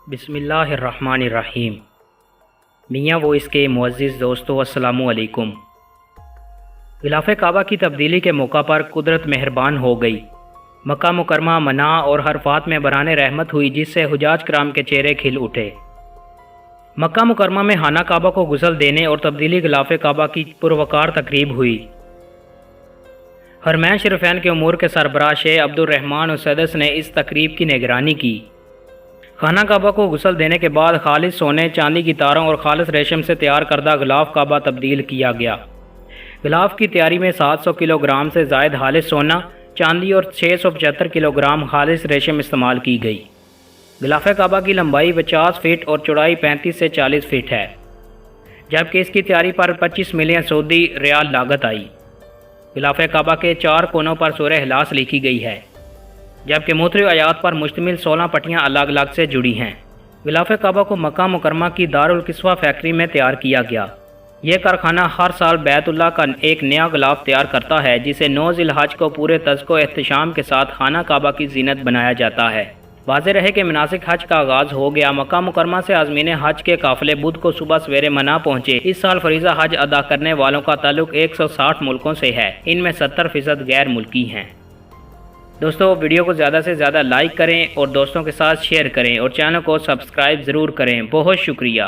बिस्मिल्लाहिर्रहमानिर्रहीम। मियाँ वॉइस के मुअज़्ज़िज़ दोस्तों, अस्सलामु अलैकुम। ग़िलाफ़े काबा की तब्दीली के मौका पर कुदरत मेहरबान हो गई। मक्का मुकरमा मना और हरफात में बराने रहमत हुई, जिससे हुजाज कराम के चेहरे खिल उठे। मक्का मुकरमा में खाना काबा को गुस्ल देने और तब्दीली ग़िलाफ़े काबा की पुरवकार तकरीब हुई। हरमैन शरीफैन के उमूर के सरबराह शेख अब्दुर्रहमान और सदस ने इस तकरीब की निगरानी की। खाना काबा को गुस्ल देने के बाद खालिस सोने, चांदी की तारों और खालिस रेशम से तैयार करदा ग़िलाफ़ काबा तब्दील किया गया। ग़िलाफ़ की तैयारी में 700 किलोग्राम से ज़ायद खालिस सोना, चांदी और 675 किलोग्राम खालिस रेशम इस्तेमाल की गई। ग़िलाफ़े काबा की लंबाई 50 फीट और चौड़ाई 35 से 40 फीट है, जबकि इसकी तैयारी पर 25 मिलियन सऊदी रियाल लागत आई। ग़िलाफ़े काबा के 4 कोनों पर सूरह इखलास लिखी गई है, जबकि मुख्तलिफ आयात पर मुश्तमिल 16 पट्टियाँ अलग अलग से जुड़ी हैं। ग़िलाफ़े काबा को मक्का मुकरमा की दारुल किस्वा फैक्ट्री में तैयार किया गया। यह कारखाना हर साल बैतुल्लाह का एक नया ग़िलाफ़ तैयार करता है, जिसे 9 ज़िलहज को पूरे तज़्को एहतशाम के साथ खाना काबा की जीनत बनाया जाता है। वाज़ेह रहे कि मनासिक हज का आगाज़ हो गया। मक्का मुकरमा से आज़मीन हज के काफ़िले बुध को सुबह सवेरे मना पहुँचे। इस साल फरीज़ा हज अदा करने वालों का ताल्लुक 160 मुल्कों से है। इनमें 70% गैर मुल्की हैं। दोस्तों, वीडियो को ज़्यादा से ज़्यादा लाइक करें और दोस्तों के साथ शेयर करें और चैनल को सब्सक्राइब ज़रूर करें। बहुत शुक्रिया।